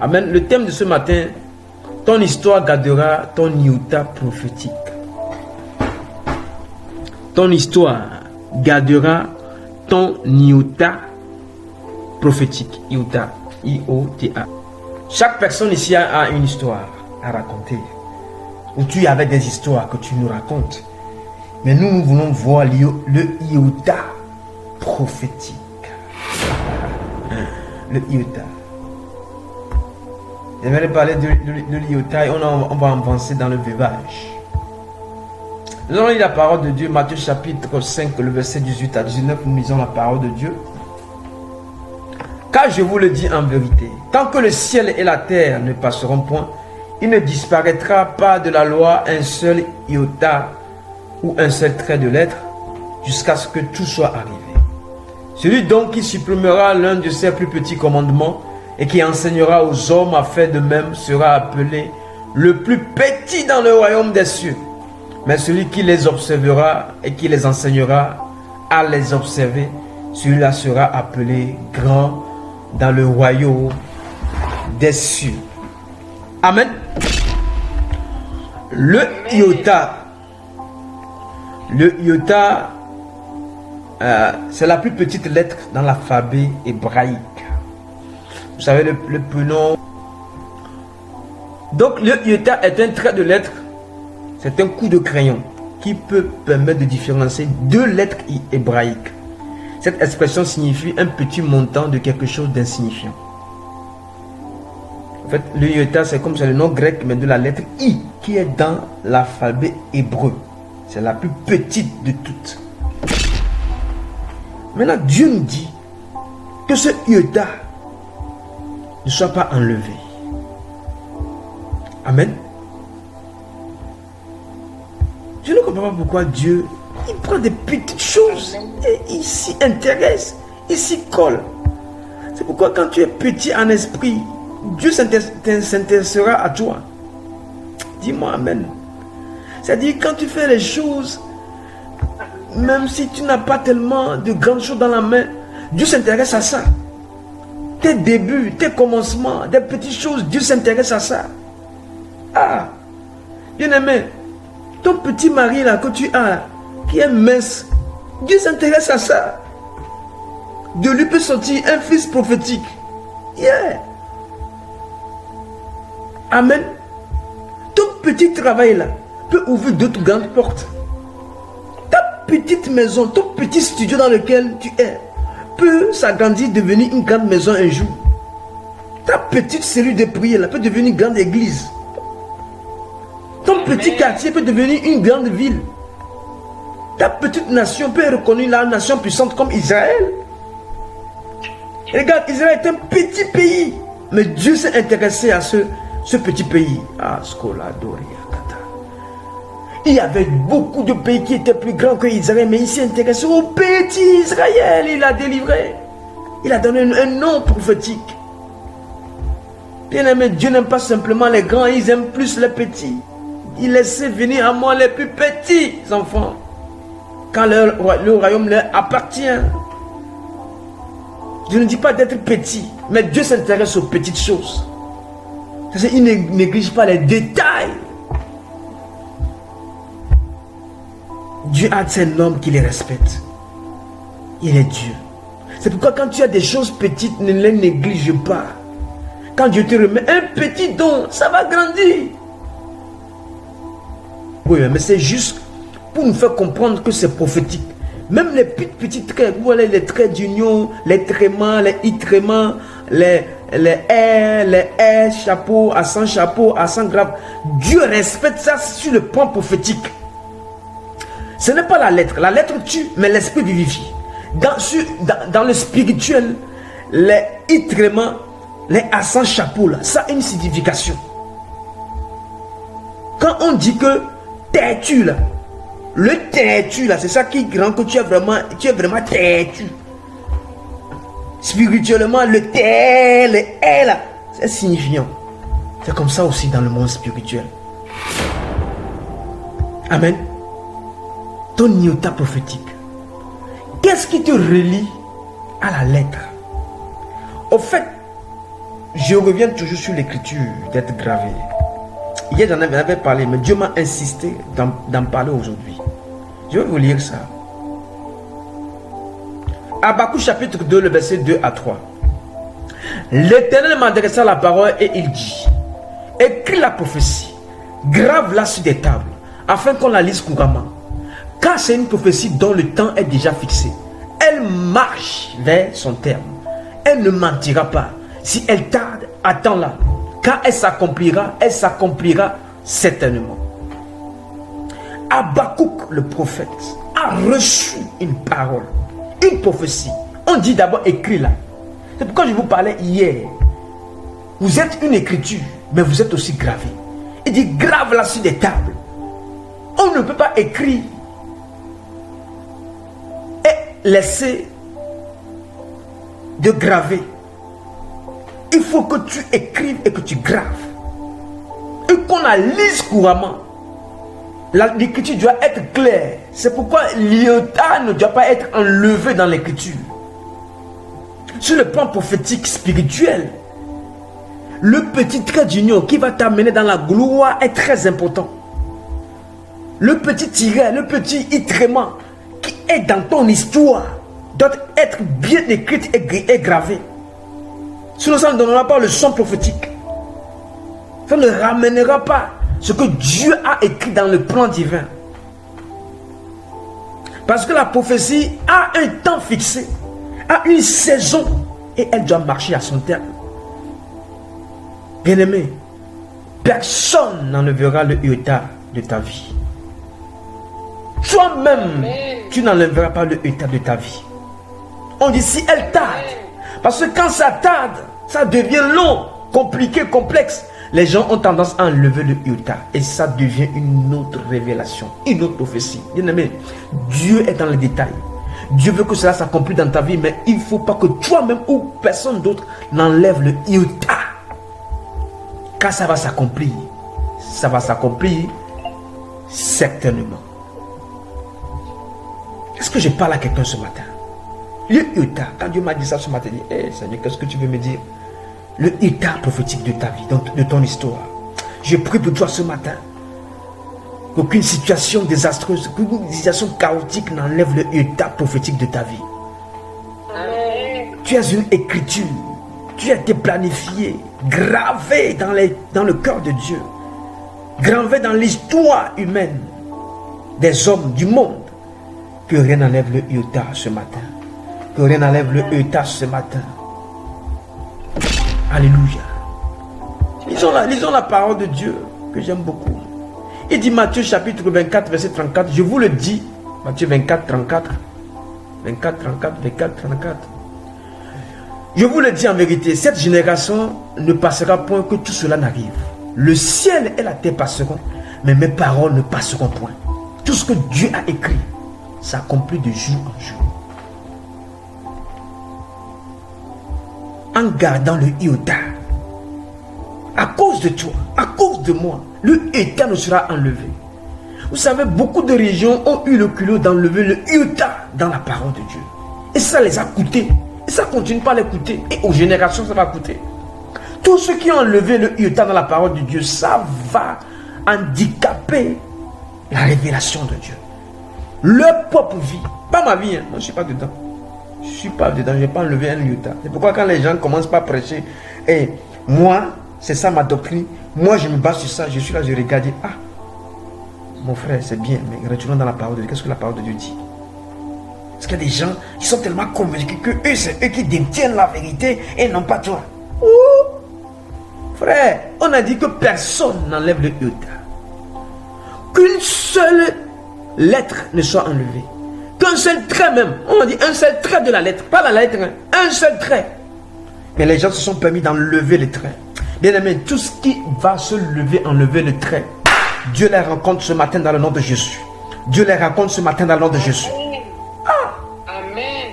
Amen. Le thème de ce matin, ton histoire gardera ton iota prophétique. Ton histoire gardera ton iota prophétique. Iota. I-O-T-A. Chaque personne ici a une histoire à raconter. Ou tu avais des histoires que tu nous racontes. Mais nous voulons voir le iota prophétique. Le iota. J'aimerais parler de l'iota et on va avancer dans le veuvage. Nous allons lire la parole de Dieu, Matthieu chapitre 5, le verset 18 à 19. Nous lisons la parole de Dieu. Car je vous le dis en vérité, tant que le ciel et la terre ne passeront point, il ne disparaîtra pas de la loi un seul iota ou un seul trait de lettre, jusqu'à ce que tout soit arrivé. Celui donc qui supprimera l'un de ces plus petits commandements et qui enseignera aux hommes à faire de même sera appelé le plus petit dans le royaume des cieux. Mais celui qui les observera et qui les enseignera à les observer, celui-là sera appelé grand dans le royaume des cieux. Amen. Le iota. Le iota, c'est la plus petite lettre dans l'alphabet hébraïque. Vous savez, le prénom. Donc, le iota est un trait de lettre. C'est un coup de crayon qui peut permettre de différencier deux lettres hébraïques. Cette expression signifie un petit montant de quelque chose d'insignifiant. En fait, le iota, c'est comme c'est le nom grec, mais de la lettre I, qui est dans l'alphabet hébreu. C'est la plus petite de toutes. Maintenant, Dieu nous dit que ce iota ne soit pas enlevé. Amen. Je ne comprends pas pourquoi Dieu, il prend des petites choses et il s'y intéresse, il s'y colle. C'est pourquoi quand tu es petit en esprit, Dieu s'intéressera à toi. Dis-moi Amen. C'est-à-dire quand tu fais les choses, même si tu n'as pas tellement de grandes choses dans la main, Dieu s'intéresse à ça. Tes débuts, tes commencements, des petites choses, Dieu s'intéresse à ça. Ah, bien-aimé, ton petit mari là que tu as, qui est mince, Dieu s'intéresse à ça. De lui peut sortir un fils prophétique. Yeah. Amen. Ton petit travail là peut ouvrir d'autres grandes portes. Ta petite maison, ton petit studio dans lequel tu es peut s'agrandir, devenir une grande maison un jour. Ta petite cellule de prière là peut devenir une grande église. Ton petit quartier peut devenir une grande ville. Ta petite nation peut être reconnue la nation puissante comme Israël. Regarde, Israël est un petit pays, mais Dieu s'est intéressé à ce petit pays. Ah, il y avait beaucoup de pays qui étaient plus grands que Israël, mais il s'est intéressé au petit Israël. Il l'a délivré. Il a donné un nom prophétique. Bien aimé, Dieu n'aime pas simplement les grands, il aime plus les petits. Il laisse venir à moi les plus petits enfants, quand le royaume leur appartient. Je ne dis pas d'être petit, mais Dieu s'intéresse aux petites choses. Il ne néglige pas les détails. Dieu a ses normes qui les respecte. Il est Dieu. C'est pourquoi quand tu as des choses petites, ne les néglige pas. Quand Dieu te remet un petit don, ça va grandir. Oui, mais c'est juste pour nous faire comprendre que c'est prophétique. Même les petits traits, voilà les traits d'union, les tréments, les i-tréments, les chapeaux, à 100 chapeaux, à 100 graves. Dieu respecte ça sur le plan prophétique. Ce n'est pas la lettre tue, mais l'esprit vivifie. Dans le spirituel, les i-tréments, les à 100 chapeaux, là, ça a une signification. Quand on dit que têtu là, le têtu là, c'est ça qui rend que tu es vraiment têtu. Spirituellement, le tê, le é là, c'est signifiant. C'est comme ça aussi dans le monde spirituel. Amen. Ton iota prophétique. Qu'est-ce qui te relie à la lettre? Au fait, je reviens toujours sur l'écriture d'être gravé. Hier, j'en avais parlé, mais Dieu m'a insisté d'en parler aujourd'hui. Je vais vous lire ça. Habakkuk chapitre 2, le verset 2 à 3. L'Éternel m'adressa la parole et il dit: écris la prophétie, grave-la sur des tables, afin qu'on la lise couramment. Car c'est une prophétie dont le temps est déjà fixé. Elle marche vers son terme. Elle ne mentira pas. Si elle tarde, attends-la. Car elle s'accomplira certainement. Habakkuk le prophète a reçu une parole, une prophétie. On dit d'abord écris-la. C'est pourquoi je vous parlais hier. Vous êtes une écriture, mais vous êtes aussi gravé. Il dit grave-la sur des tables. On ne peut pas écrire et laisser de graver. Il faut que tu écrives et que tu graves. Et qu'on la lise couramment. L'écriture doit être claire. C'est pourquoi l'iota ne doit pas être enlevé dans l'écriture. Sur le plan prophétique spirituel, le petit trait d'union qui va t'amener dans la gloire est très important. Le petit tiret, le petit itrément qui est dans ton histoire doit être bien écrit et gravé. Sinon, ça ne donnera pas le son prophétique. Ça ne ramènera pas ce que Dieu a écrit dans le plan divin. Parce que la prophétie a un temps fixé, a une saison, et elle doit marcher à son terme. Bien-aimé, personne n'enlèvera le iota de ta vie. Toi-même, tu n'enlèveras pas le iota de ta vie. On dit si elle tarde, parce que quand ça tarde, ça devient long, compliqué, complexe. Les gens ont tendance à enlever le iota et ça devient une autre révélation, une autre prophétie. Bien-aimé, Dieu est dans les détails. Dieu veut que cela s'accomplisse dans ta vie, mais il ne faut pas que toi-même ou personne d'autre n'enlève le iota. Car ça va s'accomplir. Ça va s'accomplir certainement. Est-ce que je parle à quelqu'un ce matin? Le iota, quand Dieu m'a dit ça ce matin, il dit, hey, Seigneur, qu'est-ce que tu veux me dire? Le iota prophétique de ta vie, de ton histoire. Je prie pour toi ce matin. Qu'aucune situation désastreuse, qu'aucune situation chaotique n'enlève le iota prophétique de ta vie. Amen. Tu es une écriture. Tu as été planifié, gravé dans le cœur de Dieu. Gravé dans l'histoire humaine des hommes du monde. Que rien n'enlève le iota ce matin. Que rien n'enlève le iota ce matin. Alléluia. Lisons la parole de Dieu que j'aime beaucoup. Il dit Matthieu chapitre 24 verset 34. Je vous le dis. Matthieu 24 34. 24 34 24 34. Je vous le dis en vérité. Cette génération ne passera point que tout cela n'arrive. Le ciel et la terre passeront. Mais mes paroles ne passeront point. Tout ce que Dieu a écrit s'accomplit de jour en jour. En gardant le iota, à cause de toi, à cause de moi, le iota ne sera enlevé. Vous savez, beaucoup de régions ont eu le culot d'enlever le iota dans la parole de Dieu. Et ça les a coûté. Et ça continue pas à les coûter. Et aux générations, ça va coûter. Tous ceux qui ont enlevé le iota dans la parole de Dieu, ça va handicaper la révélation de Dieu. Leur propre vie. Pas ma vie, hein. Moi je ne suis pas dedans. Je ne suis pas dedans, je n'ai pas enlevé un iota. C'est pourquoi quand les gens commencent pas à prêcher, et moi, c'est ça ma doctrine, moi je me base sur ça, je suis là, je regarde, ah, mon frère, c'est bien, mais retournons dans la parole de Dieu. Qu'est-ce que la parole de Dieu dit? Parce qu'il y a des gens qui sont tellement convaincus que eux, c'est eux qui détiennent la vérité et non pas toi. Ouh, frère, on a dit que personne n'enlève le iota. Qu'une seule lettre ne soit enlevée. Qu'un seul trait même, on dit un seul trait de la lettre, pas la lettre, un seul trait. Mais les gens se sont permis d'enlever les traits. Bien aimé, tout ce qui va se lever, enlever le trait, Dieu les rencontre ce matin dans le nom de Jésus. Dieu les rencontre ce matin dans le nom de Jésus. Ah! Amen.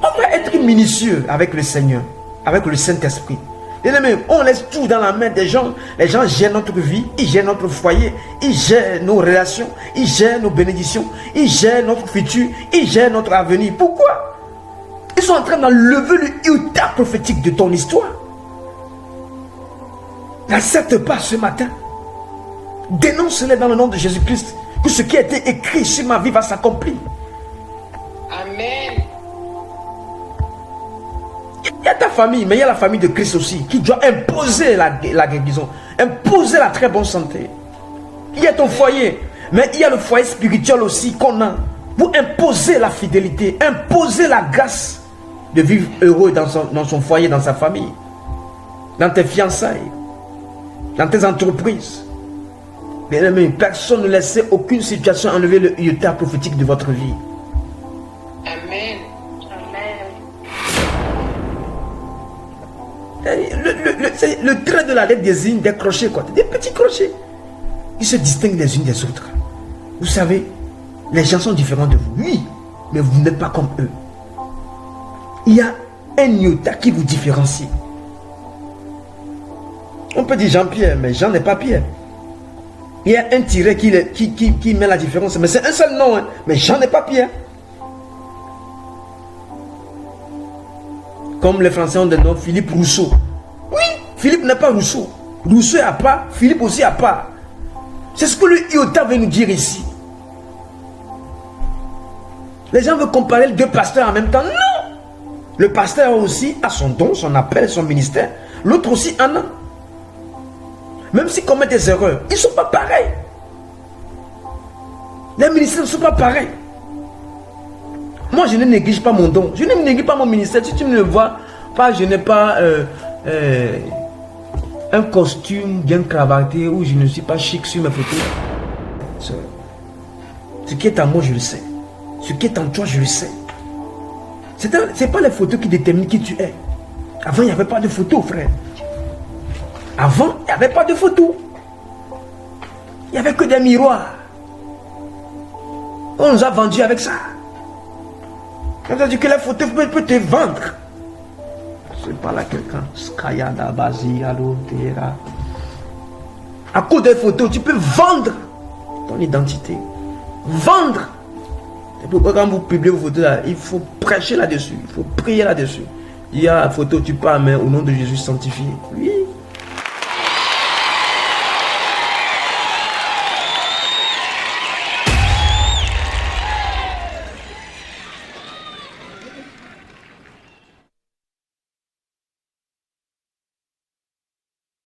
On va être minutieux avec le Seigneur, avec le Saint-Esprit. Bien aimé, on laisse tout dans la main des gens. Les gens gèrent notre vie, ils gèrent notre foyer, ils gèrent nos relations, ils gèrent nos bénédictions, ils gèrent notre futur, ils gèrent notre avenir. Pourquoi? Ils sont en train d'enlever le iota prophétique de ton histoire. N'accepte pas ce matin. Dénonce-les dans le nom de Jésus-Christ. Que ce qui a été écrit sur ma vie va s'accomplir. Amen. Il y a ta famille, mais il y a la famille de Christ aussi, qui doit imposer la guérison, imposer la très bonne santé. Il y a ton foyer, mais il y a le foyer spirituel aussi qu'on a, pour imposer la fidélité, imposer la grâce de vivre heureux dans son foyer, dans sa famille, dans tes fiançailles, dans tes entreprises. Bien aimé, personne ne laisse aucune situation enlever le iota prophétique de votre vie. Amen. Le trait de la lettre désigne des crochets, quoi. Des petits crochets. Ils se distinguent les unes des autres. Vous savez, les gens sont différents de vous. Oui, mais vous n'êtes pas comme eux. Il y a un iota qui vous différencie. On peut dire Jean-Pierre, mais Jean n'est pas Pierre. Il y a un tiret qui met la différence. Mais c'est un seul nom, hein. Mais Jean n'est pas Pierre. Comme les Français ont des noms, Philippe Rousseau. Oui, Philippe n'est pas Rousseau. Rousseau est à part, Philippe aussi à part. C'est ce que le iota veut nous dire ici. Les gens veulent comparer les deux pasteurs en même temps. Non! Le pasteur aussi a son don, son appel, son ministère. L'autre aussi en a. Même s'ils commettent des erreurs, ils ne sont pas pareils. Les ministères ne sont pas pareils. Moi, je ne néglige pas mon don. Je ne néglige pas mon ministère. Si tu ne me vois pas, je n'ai pas un costume bien cravaté ou je ne suis pas chic sur mes photos. Ce qui est en moi, je le sais. Ce qui est en toi, je le sais. Ce n'est pas les photos qui déterminent qui tu es. Avant, il n'y avait pas de photos, frère. Avant, il n'y avait pas de photos. Il n'y avait que des miroirs. On nous a vendu avec ça. On a dit que la photo peut te vendre. Je parle à quelqu'un. À cause des photos, tu peux vendre ton identité. Vendre. C'est pourquoi quand vous publiez vos photos là, il faut prêcher là-dessus. Il faut prier là-dessus. Il y a la photo, tu parles, mais au nom de Jésus sanctifié. Oui.